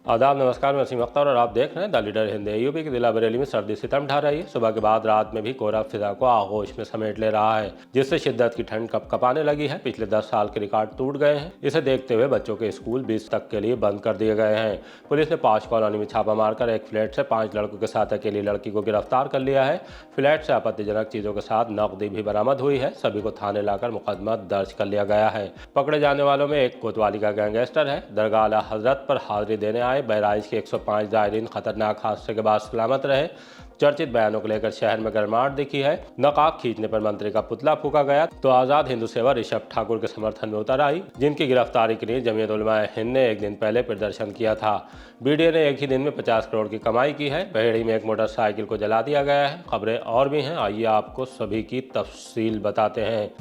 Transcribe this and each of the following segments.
आदाब, नमस्कार। मैं वसीम अख्तर और आप देख रहे हैं द लीडर हिंद। यूपी की जिला बरेली में सर्दी सितम ढा रही है। सुबह के बाद रात में भी कोहरा फिजा को आगोश में समेट ले रहा है, जिससे शिद्दत की ठंड कपकपाने लगी है। पिछले 10 साल के रिकॉर्ड टूट गए हैं। इसे देखते हुए बच्चों के स्कूल 20 तक के लिए बंद कर दिए गए हैं। पुलिस ने पॉश कॉलोनी में छापा मारकर एक फ्लैट से 5 लड़कों के साथ अकेली लड़की को गिरफ्तार कर लिया है। फ्लैट से आपत्तिजनक चीजों के साथ नकदी भी बरामद हुई है। सभी को थाने लाकर मुकदमा दर्ज कर लिया गया है। पकड़े जाने वालों में एक कोतवाली का गैंगस्टर है। दरगाह आला हजरत पर हाजिरी देने आए बहराइच के 105 जायरीन खतरनाक हादसे के बाद सलामत रहे। चर्चित बयानों को लेकर शहर में गर्माहट दिखी है। नकाब खींचने पर मंत्री का पुतला फूका गया तो आजाद हिंदू सेवा ऋषभ ठाकुर के समर्थन में उतर आई, जिनकी गिरफ्तारी के लिए जमीयत उलमा हिंद ने एक दिन पहले प्रदर्शन किया था। बीडीए ने एक ही दिन में 50 करोड़ की कमाई की है। बहेड़ी में एक मोटरसाइकिल को जला दिया गया है। खबरें और भी हैं, आइए आपको सभी की तफसील बताते हैं।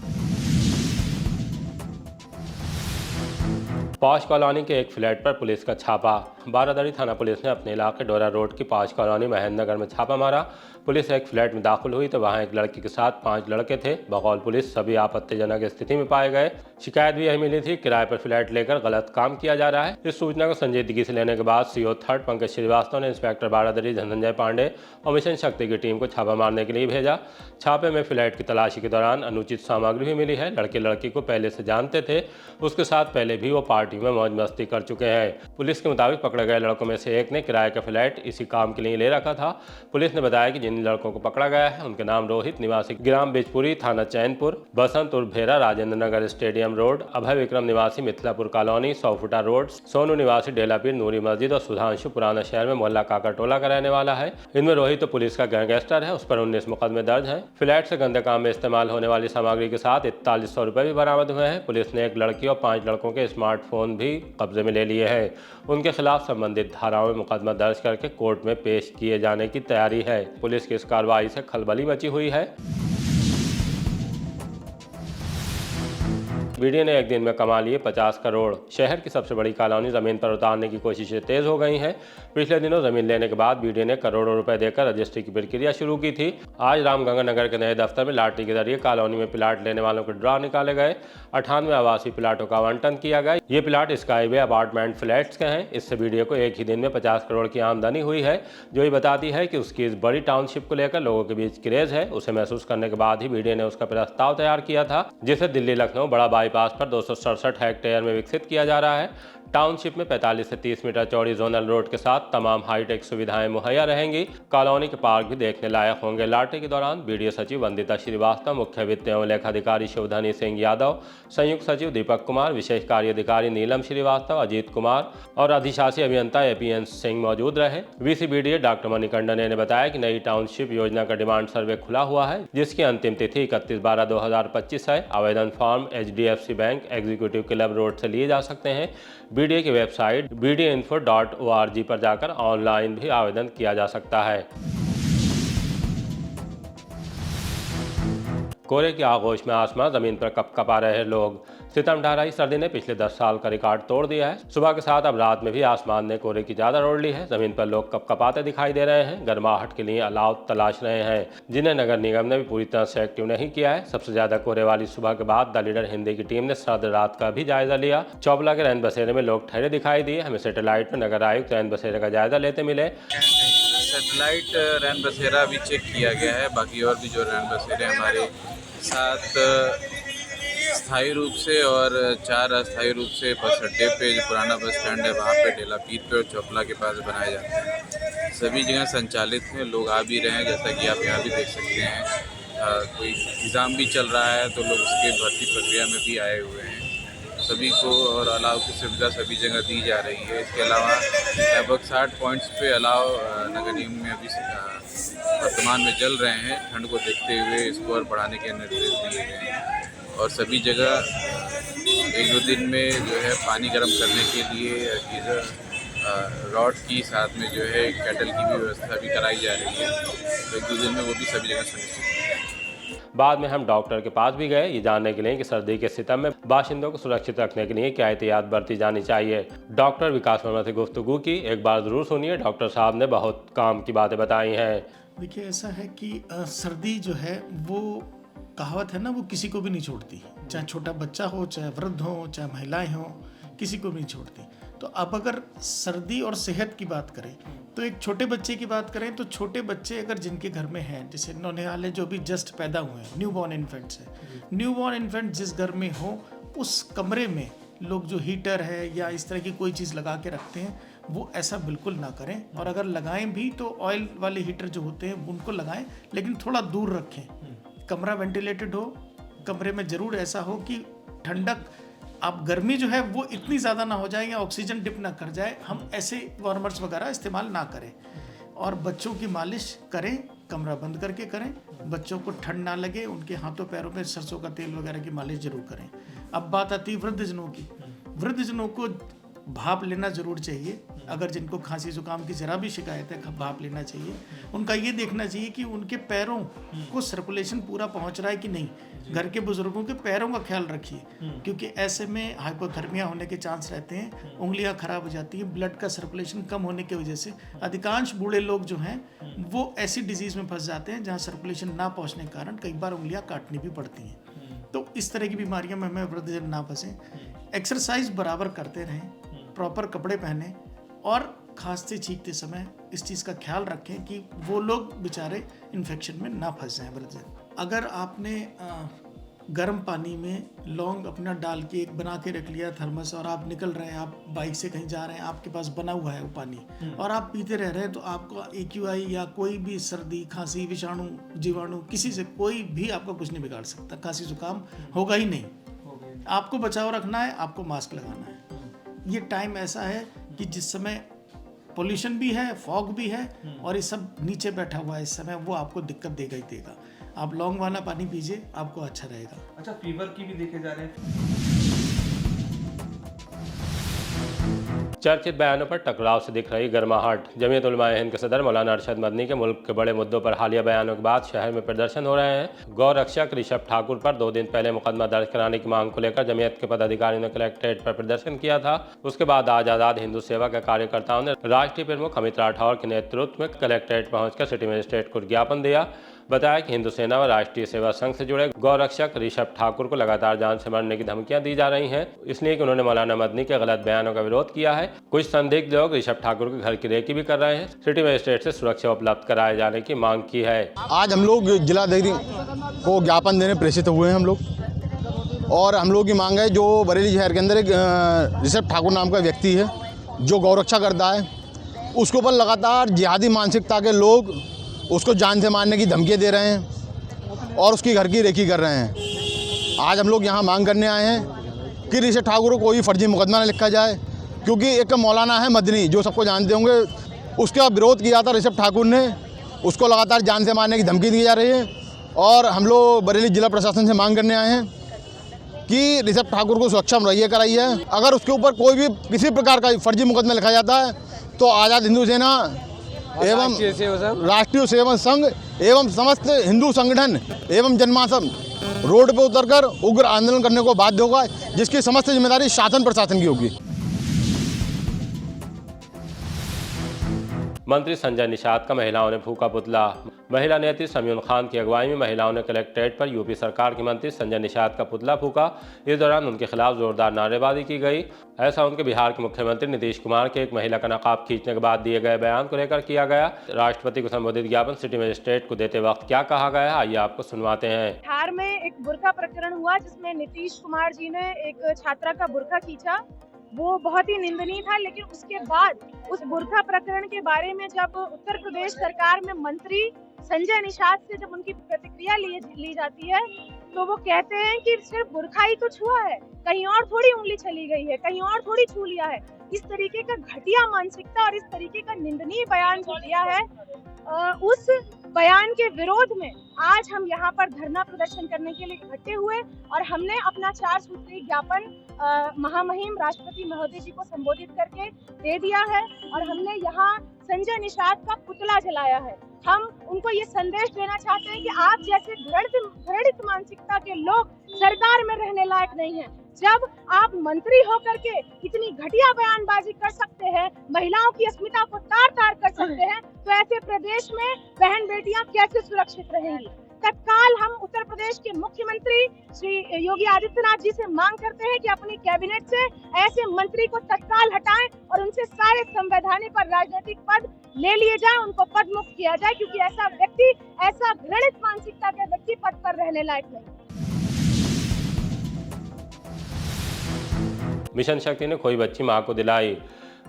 पॉश कॉलोनी के एक फ्लैट पर पुलिस का छापा। बारादरी थाना पुलिस ने अपने इलाके डोरा रोड की पॉश कॉलोनी महेंद्र नगर में छापा मारा। पुलिस एक फ्लैट में दाखिल हुई तो वहां एक लड़की के साथ 5 लड़के थे। बकौल पुलिस सभी आपत्तिजनक स्थिति में पाए गए। शिकायत भी यही मिली थी, किराए पर फ्लैट लेकर गलत काम किया जा रहा है। इस सूचना को संजीदगी से लेने के बाद सीओ थर्ड पंकज श्रीवास्तव ने इंस्पेक्टर बारादरी धनंजय पांडे और मिशन शक्ति की टीम को छापा मारने के लिए भेजा। छापे में फ्लैट की तलाशी के दौरान अनुचित सामग्री भी मिली है। लड़के लड़की को पहले से जानते थे, उसके साथ पहले भी वो पार्टी में मौज मस्ती कर चुके हैं। पुलिस के मुताबिक पकड़े गए लड़कों में से एक ने किराए का फ्लैट इसी काम के लिए ले रखा था। पुलिस ने बताया कि जिन लड़कों को पकड़ा गया है उनके नाम रोहित निवासी ग्राम बिजपुरी थाना चैनपुर, बसंत उर्फ भेरा राजेंद्र नगर स्टेडियम रोड, अभय विक्रम निवासी मिथिलापुर कॉलोनी 100 फुटा रोड, सोनू निवासी डेलापीर नूरी मस्जिद और सुधांशु पुराना शहर में मोहल्ला काकरटोला का रहने वाला है। इनमें रोहित तो पुलिस का गैंगस्टर है, उस पर 19 मुकदमे दर्ज हैं। फ्लैट से गंदे काम में इस्तेमाल होने वाली सामग्री के साथ 4100 रुपए भी बरामद हुए हैं। पुलिस ने एक लड़की और 5 लड़कों के स्मार्टफोन भी कब्जे में ले लिए हैं। उनके खिलाफ संबंधित धाराओं में मुकदमा दर्ज करके कोर्ट में पेश किए जाने की तैयारी है। पुलिस की इस कार्रवाई से खलबली मची हुई है। बीडीए ने एक दिन में कमा लिए 50 करोड़। शहर की सबसे बड़ी कॉलोनी जमीन पर उतारने की कोशिशें तेज हो गई हैं। पिछले दिनों जमीन लेने के बाद बीडीए ने करोड़ों रुपए देकर रजिस्ट्री की प्रक्रिया शुरू की थी। आज रामगंगा नगर के नए दफ्तर में लॉटरी के जरिए कॉलोनी में प्लाट लेने वालों के ड्रॉ निकाले गए। 98 आवासीय प्लाटों का आवंटन किया गया। ये प्लाट स्काईवे अपार्टमेंट फ्लैट्स के हैं। इससे बीडीए को एक ही दिन में 50 करोड़ की आमदनी हुई है, जो ये बताती है कि उसकी इस बड़ी टाउनशिप को लेकर लोगों के बीच क्रेज है। उसे महसूस करने के बाद ही बीडीए ने उसका प्रस्ताव तैयार किया था, जिसे दिल्ली लखनऊ बड़ा बाईपास पर 267 हेक्टेयर में विकसित किया जा रहा है। टाउनशिप में 45 से 30 मीटर चौड़ी जोनल रोड के साथ तमाम हाईटेक सुविधाएं मुहैया रहेंगी। कॉलोनी के पार्क भी देखने लायक होंगे। लॉटरी के दौरान बीडीए सचिव वंदिता श्रीवास्तव, मुख्य वित्त एवं लेखाधिकारी शिवधनी सिंह यादव, संयुक्त सचिव दीपक कुमार, विशेष कार्य अधिकारी नीलम श्रीवास्तव, अजीत कुमार और अधिशासी अभियंता एपीएन सिंह मौजूद रहे। वीसी बीडीए डॉक्टर मणिकंडन ने बताया कि नई टाउनशिप योजना का डिमांड सर्वे खुला हुआ है, जिसकी अंतिम तिथि 31/12/2025 है। आवेदन form HDFC bank executive club road से लिए जा सकते हैं। बीडीए की वेबसाइट bdinfo.org पर जाकर ऑनलाइन भी आवेदन किया जा सकता है। कोहरे की आगोश में आसमां, जमीन पर कपकपा रहे लोग। सितम ढा रही सर्दी ने पिछले 10 साल का रिकॉर्ड तोड़ दिया है। सुबह के साथ अब रात में भी आसमान ने कोहरे की चादर ओढ़ ली है। जमीन पर लोग कपकपाते दिखाई दे रहे हैं, गर्माहट के लिए अलाव तलाश रहे हैं, जिन्हें नगर निगम ने भी पूरी तरह से एक्टिव नहीं किया है। सबसे ज्यादा कोहरे वाली सुबह के बाद द लीडर हिंदी की टीम ने सर्द रात का भी जायजा लिया। चौबला के रैन बसेरे में लोग ठहरे दिखाई दिए। हमें सैटेलाइट में नगर आयुक्त रैन बसेरे का जायजा लेते मिले। सैटेलाइट रैन बसेरा भी चेक किया गया है। बाकी और भी जो रैन बसेरे हमारे साथ स्थायी रूप से और 4 अस्थायी रूप से बस अड्डे पे जो पुराना बस स्टैंड है वहाँ पे डेलापीर पे और चौपला के पास बनाए जाते हैं। सभी जगह संचालित हैं, लोग आ भी रहे हैं, जैसा कि आप यहाँ भी देख सकते हैं। कोई एग्ज़ाम भी चल रहा है तो लोग उसके भर्ती प्रक्रिया में भी आए हुए हैं। सभी को और अलाव की सुविधा सभी जगह दी जा रही है। इसके अलावा लगभग 60 पॉइंट्स पे अलाव नगर निगम में अभी वर्तमान में चल रहे हैं। ठंड को देखते हुए इसको और बढ़ाने के निर्देश दिए गए हैं और सभी जगह 1-2 दिन में जो है पानी गर्म करने के लिए गीज़र रॉड की साथ में जो है केटल की भी व्यवस्था भी कराई जा रही है। तो 1-2 दिन में वो भी सभी जगह सुनिश्चित है। बाद में हम डॉक्टर के पास भी गए, ये जानने के लिए कि सर्दी के सितम में बाशिंदों को सुरक्षित रखने के लिए क्या एहतियात बरती जानी चाहिए। डॉक्टर विकास वर्मा से गुफ्तगू की, एक बार जरूर सुनिए। डॉक्टर साहब ने बहुत काम की बातें बताई हैं। देखिए, ऐसा है कि सर्दी जो है वो कहावत है ना, वो किसी को भी नहीं छोड़ती। चाहे छोटा बच्चा हो, चाहे वृद्ध हो, चाहे महिलाएं हों किसी को नहीं छोड़ती। तो अब अगर सर्दी और सेहत की बात करें तो एक छोटे बच्चे की बात करें तो छोटे बच्चे अगर जिनके घर में हैं, जैसे नौनिहाल जो भी जस्ट पैदा हुए हैं, न्यूबॉर्न इन्फेंट्स है, न्यूबॉर्न इन्फेंट जिस घर में हो उस कमरे में लोग जो हीटर है या इस तरह की कोई चीज़ लगा के रखते हैं वो ऐसा बिल्कुल ना करें। और अगर लगाएं भी तो ऑयल वाले हीटर जो होते हैं उनको लगाएं, लेकिन थोड़ा दूर रखें। कमरा वेंटिलेटेड हो, कमरे में ज़रूर ऐसा हो कि ठंडक, अब गर्मी जो है वो इतनी ज़्यादा ना हो जाए या ऑक्सीजन डिप ना कर जाए, हम ऐसे वार्मर्स वगैरह इस्तेमाल ना करें। और बच्चों की मालिश करें, कमरा बंद करके करें, बच्चों को ठंड ना लगे, उनके हाथों पैरों में सरसों का तेल वगैरह की मालिश जरूर करें। अब बात आती है वृद्धजनों की। वृद्धजनों को भाप लेना ज़रूर चाहिए। अगर जिनको खांसी जुकाम की ज़रा भी शिकायत है, भाप लेना चाहिए। उनका ये देखना चाहिए कि उनके पैरों को सर्कुलेशन पूरा पहुंच रहा है कि नहीं। घर के बुजुर्गों के पैरों का ख्याल रखिए, क्योंकि ऐसे में हाइपोथर्मिया होने के चांस रहते हैं, उंगलियां खराब हो जाती हैं, ब्लड का सर्कुलेशन कम होने की वजह से अधिकांश बूढ़े लोग जो हैं वो ऐसी डिजीज़ में फंस जाते हैं जहाँ सर्कुलेशन ना पहुँचने के कारण कई बार उंगलियाँ काटनी भी पड़ती हैं। तो इस तरह की बीमारियों में हमें वृद्धजन ना फंसें। एक्सरसाइज बराबर करते रहें, प्रॉपर कपड़े पहने और खांसते छींकते समय इस चीज़ का ख्याल रखें कि वो लोग बेचारे इन्फेक्शन में ना फंस जाएं वृद्धजन। अगर आपने गर्म पानी में लौंग अपना डाल के एक बना के रख लिया थर्मस और आप निकल रहे हैं, आप बाइक से कहीं जा रहे हैं, आपके पास बना हुआ है वो पानी और आप पीते रह रहे हैं, तो आपको AQI या कोई भी सर्दी खांसी विषाणु जीवाणु किसी से कोई भी आपका कुछ नहीं बिगाड़ सकता। खांसी जुकाम होगा ही नहीं। आपको बचाव रखना है, आपको मास्क लगाना है। ये टाइम ऐसा है कि जिस समय पोल्यूशन भी है, फॉग भी है और ये सब नीचे बैठा हुआ है इस समय, वो आपको दिक्कत देगा ही देगा। आप लौंग वाला पानी पीजिए, आपको अच्छा रहेगा। अच्छा, फीवर की भी देखे जा रहे हैं। चर्चित बयानों पर टकराव से दिख रही गर्माहट। जमीयत उलमाए हिंद के सदर मौलाना अरशद मदनी के मुल्क के बड़े मुद्दों पर हालिया बयानों के बाद शहर में प्रदर्शन हो रहे हैं। गौ रक्षक ऋषभ ठाकुर पर 2 दिन पहले मुकदमा दर्ज कराने की मांग को लेकर जमीयत के पदाधिकारियों ने कलेक्ट्रेट पर प्रदर्शन किया था। उसके बाद आज आज़ाद हिंदू सेवा के कार्यकर्ताओं ने राष्ट्रीय प्रमुख अमित राठौर के नेतृत्व में कलेक्ट्रेट पहुंचकर सिटी मजिस्ट्रेट को ज्ञापन दिया। बताया कि हिंदू सेना व राष्ट्रीय सेवा संघ से जुड़े गौरक्षक ऋषभ ठाकुर को लगातार जान से मारने की धमकियां दी जा रही हैं, इसलिए कि उन्होंने मौलाना मदनी के गलत बयानों का विरोध किया है। कुछ संदिग्ध लोग ऋषभ ठाकुर के घर की रेकी भी कर रहे हैं। सिटी मजिस्ट्रेट से सुरक्षा उपलब्ध कराए जाने की मांग की है। आज हम लोग जिलाधिकारी को ज्ञापन देने प्रेषित हुए हैं हम लोग, और हम लोग की मांग है, जो बरेली शहर के अंदर एक ऋषभ ठाकुर नाम का व्यक्ति है जो गौरक्षा करता है, उसके ऊपर लगातार जिहादी मानसिकता के लोग उसको जान से मारने की धमकियाँ दे रहे हैं और उसकी घर की रेकी कर रहे हैं। आज हम लोग यहाँ मांग करने आए हैं कि ऋषभ ठाकुर को कोई फर्जी मुकदमा न लिखा जाए, क्योंकि एक मौलाना है मदनी जो सबको जानते होंगे, उसका विरोध किया था ऋषभ ठाकुर ने, उसको लगातार जान से मारने की धमकी दी जा रही है। और हम लोग बरेली जिला प्रशासन से मांग करने आए हैं कि ऋषभ ठाकुर को सुरक्षा मुहैया कराई है। अगर उसके ऊपर कोई भी किसी प्रकार का फर्जी मुकदमा लिखा जाता है तो आज़ाद हिंदू सेना एवं राष्ट्रीय सेवा संघ एवं समस्त हिंदू संगठन एवं जनमानस रोड पर उतरकर उग्र आंदोलन करने को बाध्य होगा, जिसकी समस्त जिम्मेदारी शासन प्रशासन की होगी। मंत्री संजय निषाद का महिलाओं ने फूका पुतला। महिला नेत्री समयून खान की अगुवाई में महिलाओं ने कलेक्ट्रेट पर यूपी सरकार के मंत्री संजय निषाद का पुतला फूका। इस दौरान उनके खिलाफ जोरदार नारेबाजी की गई। ऐसा उनके बिहार के मुख्यमंत्री नीतीश कुमार के एक महिला का नकाब खींचने के बाद दिए गए बयान को लेकर किया गया। राष्ट्रपति को संबोधित ज्ञापन सिटी मजिस्ट्रेट को देते वक्त क्या कहा गया, आइए आपको सुनवाते हैं। बिहार में एक बुर्का प्रकरण हुआ जिसमें नीतीश कुमार जी ने एक छात्रा का बुर्का खींचा। वो बहुत ही निंदनीय था, लेकिन उसके बाद उस बुर्का प्रकरण के बारे में जब उत्तर प्रदेश सरकार में मंत्री संजय निषाद से जब उनकी प्रतिक्रिया ली जाती है तो वो कहते हैं कि सिर्फ बुर्का ही तो छुआ है, कहीं और थोड़ी उंगली चली गई है, कहीं और थोड़ी छू लिया है। इस तरीके का घटिया मानसिकता और इस तरीके का निंदनीय बयान जो दिया है, उस बयान के विरोध में आज हम यहाँ पर धरना प्रदर्शन करने के लिए इकट्ठे हुए और हमने अपना 4 सूत्रीय ज्ञापन महामहिम राष्ट्रपति महोदय जी को संबोधित करके दे दिया है और हमने यहाँ संजय निषाद का पुतला जलाया है। हम उनको ये संदेश देना चाहते हैं कि आप जैसे घृणित मानसिकता के लोग सरकार में रहने लायक नहीं हैं। जब आप मंत्री होकर के इतनी घटिया बयानबाजी कर सकते हैं, महिलाओं की अस्मिता को तार तार कर सकते हैं, तो ऐसे प्रदेश में बहन बेटियां कैसे सुरक्षित रहेंगी। तत्काल हम उत्तर प्रदेश के मुख्यमंत्री श्री योगी आदित्यनाथ जी से मांग करते हैं कि अपनी कैबिनेट से ऐसे मंत्री को तत्काल हटाएं और उनसे सारे संवैधानिक और राजनीतिक पद ले लिए जाएं, उनको पद मुक्त किया जाए, क्योंकि ऐसा व्यक्ति, ऐसा घृणित मानसिकता के व्यक्ति पद पर रहने लायक नहीं। मिशन शक्ति ने खोई बच्ची मां को दिलाई।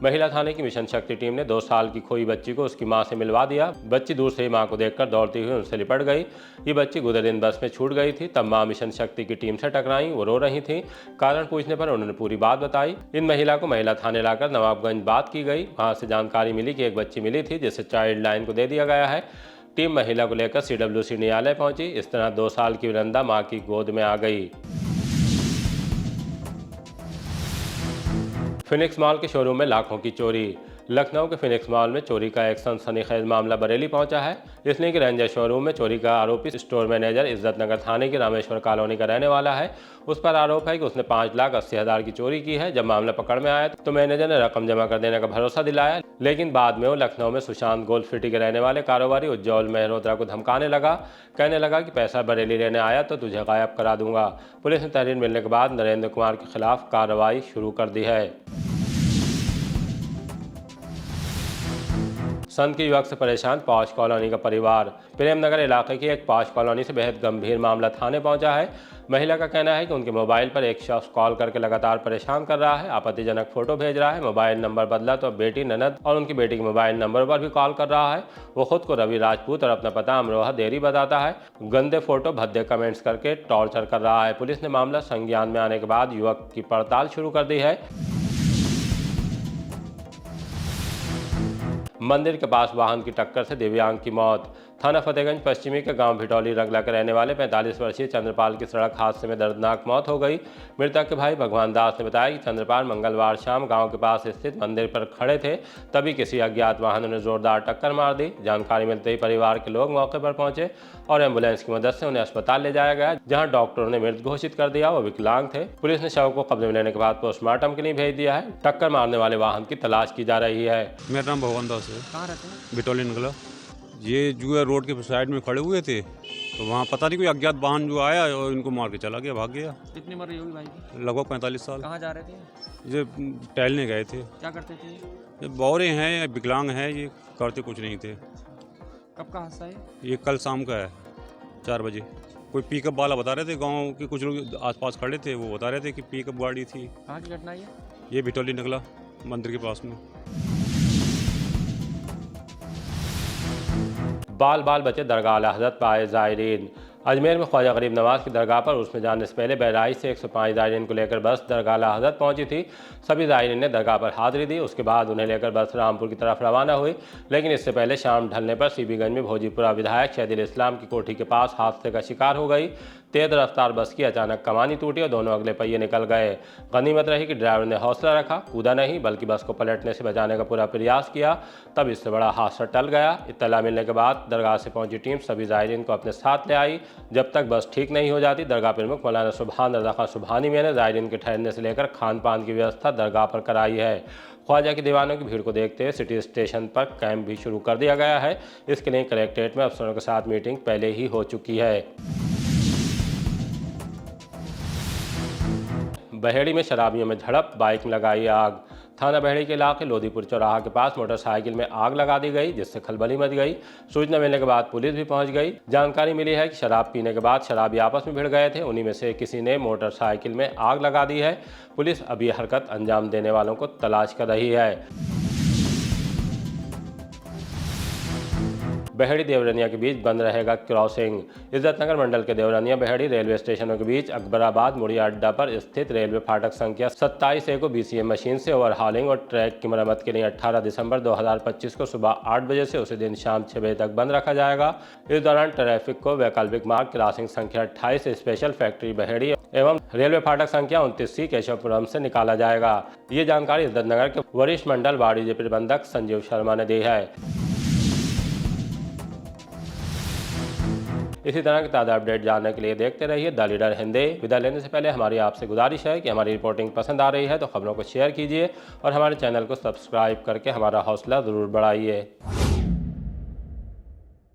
महिला थाने की मिशन शक्ति टीम ने 2 साल की खोई बच्ची को उसकी मां से मिलवा दिया। बच्ची दूर से ही मां को देखकर दौड़ती हुई उनसे लिपट गई। ये बच्ची गुजरे दिन बस में छूट गई थी, तब मां मिशन शक्ति की टीम से टकराई। वो रो रही थी। कारण पूछने पर उन्होंने पूरी बात बताई। इन महिला को महिला थाने लाकर नवाबगंज बात की गई। वहां से जानकारी मिली कि एक बच्ची मिली थी जिसे चाइल्ड लाइन को दे दिया गया है। टीम महिला को लेकर CWC न्यायालय पहुंची। इस तरह 2 साल की वृंदा मां की गोद में आ गई। फिनिक्स मॉल के शोरूम में लाखों की चोरी। लखनऊ के फिनिक्स मॉल में चोरी का एक सनसनीखेज मामला बरेली पहुंचा है। इसलिए कि रेंजर शोरूम में चोरी का आरोपी स्टोर मैनेजर इज्जत नगर थाने की रामेश्वर कॉलोनी का रहने वाला है। उस पर आरोप है कि उसने 5,80,000 की चोरी की है। जब मामला पकड़ में आया तो मैनेजर ने रकम जमा कर देने का भरोसा दिलाया, लेकिन बाद में वो लखनऊ में सुशांत गोल्ड सिटी के रहने वाले कारोबारी उज्जवल मेहरोत्रा को धमकाने लगा। कहने लगा कि पैसा बरेली लेने आया तो तुझे गायब करा दूंगा। पुलिस ने तहरीर मिलने के बाद नरेंद्र कुमार के खिलाफ कार्रवाई शुरू कर दी है। संत के युवक से परेशान पॉश कॉलोनी का परिवार। प्रेमनगर इलाके की एक पॉश कॉलोनी से बेहद गंभीर मामला थाने पहुंचा है। महिला का कहना है कि उनके मोबाइल पर एक शख्स कॉल करके लगातार परेशान कर रहा है, आपत्तिजनक फोटो भेज रहा है। मोबाइल नंबर बदला तो बेटी, ननद और उनकी बेटी के मोबाइल नंबर पर भी कॉल कर रहा है। वो खुद को रवि राजपूत और अपना पता अमरोहा देरी बताता है। गंदे फोटो, भद्दे कमेंट्स करके टॉर्चर कर रहा है। पुलिस ने मामला संज्ञान में आने के बाद युवक की पड़ताल शुरू कर दी है। मंदिर के पास वाहन की टक्कर से दिव्यांग की मौत। थाना फतेहगंज पश्चिमी के गांव भिटौली रगला के रहने वाले 45 वर्षीय चंद्रपाल की सड़क हादसे में दर्दनाक मौत हो गई। मृतक के भाई भगवान दास ने बताया कि चंद्रपाल मंगलवार शाम गांव के पास स्थित मंदिर पर खड़े थे, तभी किसी अज्ञात वाहन ने जोरदार टक्कर मार दी। जानकारी मिलते ही परिवार के लोग मौके पर पहुंचे और एम्बुलेंस की मदद से उन्हें अस्पताल ले जाया गया, जहाँ डॉक्टरों ने मृत घोषित कर दिया। वो विकलांग थे। पुलिस ने शव को कब्जे में लेने के बाद पोस्टमार्टम के लिए भेज दिया है। टक्कर मारने वाले वाहन की तलाश की जा रही है। मेरा नाम भगवान दास है। कहाँ रहते हैं? बिटौली निकला। ये जो है रोड के साइड में खड़े हुए थे, तो वहाँ पता नहीं कोई अज्ञात वाहन जो आया और इनको मार के चला गया, भाग गया। कितनी उम्र रही होगी भाई की? लगभग 45 साल। कहाँ जा रहे थे? ये टहलने गए थे। क्या करते थे? ये बौरे हैं, विकलांग हैं, ये करते कुछ नहीं थे। कब का हादसा है? ये कल शाम का है, 4 बजे। कोई पिकअप वाला बता रहे थे, गाँव के कुछ लोग आसपास खड़े थे, वो बता रहे थे कि पिकअप गाड़ी थी। कहाँ की घटना है ये? ये बिटौली निकला मंदिर के पास में। बाल बाल बचे दरगाह आला हज़रत पाए ज़ायरीन। अजमेर में ख्वाजा गरीब नवाज की दरगाह पर उसमें जाने से पहले बहराइच से 105 ज़ायरीन को लेकर बस दरगाह आला हज़रत पहुंची थी। सभी ज़ायरीन ने दरगाह पर हाज़िरी दी। उसके बाद उन्हें लेकर बस रामपुर की तरफ रवाना हुई, लेकिन इससे पहले शाम ढलने पर सीबीगंज में भोजीपुरा विधायक शहीदुल इस्लाम की कोठी के पास हादसे का शिकार हो गई। तेज रफ्तार बस की अचानक कमानी टूटी और दोनों अगले पहिए निकल गए। गनीमत रही कि ड्राइवर ने हौसला रखा, कूदा नहीं, बल्कि बस को पलटने से बचाने का पूरा प्रयास किया। तब इससे बड़ा हादसा टल गया। इत्तला मिलने के बाद दरगाह से पहुंची टीम सभी ज़ायरीन को अपने साथ ले आई। जब तक बस ठीक नहीं हो जाती, दरगाह प्रमुख मौलाना सुभान रज़ा खां सुभानी में ने ज़ायरीन के ठहरने से लेकर खान पान की व्यवस्था दरगाह पर कराई है। ख्वाजा के दीवानों की भीड़ को देखते हुए सिटी स्टेशन पर कैंप भी शुरू कर दिया गया है। इसके लिए कलेक्ट्रेट में अफसरों के साथ मीटिंग पहले ही हो चुकी है। बहेड़ी में शराबियों में झड़प, बाइक में लगाई आग। थाना बहेड़ी के इलाके लोधीपुर चौराहा के पास मोटरसाइकिल में आग लगा दी गई, जिससे खलबली मच गई। सूचना मिलने के बाद पुलिस भी पहुंच गई। जानकारी मिली है कि शराब पीने के बाद शराबी आपस में भिड़ गए थे। उन्हीं में से किसी ने मोटरसाइकिल में आग लगा दी है। पुलिस अब ये हरकत अंजाम देने वालों को तलाश कर रही है। बहेड़ी देवरनिया के बीच बंद रहेगा क्रॉसिंग। इज्जतनगर मंडल के देवरनिया बहेड़ी रेलवे स्टेशनों के बीच अकबराबाद मुड़िया अड्डा पर स्थित रेलवे फाटक संख्या 27A को BCM मशीन से ओवरहॉलिंग और ट्रैक की मरम्मत के लिए 18 दिसंबर 2025 को सुबह 8 बजे से उसी दिन शाम 6 बजे तक बंद रखा जाएगा। इस दौरान ट्रैफिक को वैकल्पिक मार्ग क्रॉसिंग संख्या 28 स्पेशल फैक्ट्री बहेड़ी एवं रेलवे फाटक संख्या 29C केशवपुरम से निकाला जाएगा। ये जानकारी इज्जतनगर के वरिष्ठ मंडल वाणिज्य प्रबंधक संजीव शर्मा ने दी है। इसी तरह के ताज़ा अपडेट जानने के लिए देखते रहिए द लीडर हिंदी। विदा लेने से पहले हमारी आपसे गुजारिश है कि हमारी रिपोर्टिंग पसंद आ रही है तो खबरों को शेयर कीजिए और हमारे चैनल को सब्सक्राइब करके हमारा हौसला ज़रूर बढ़ाइए।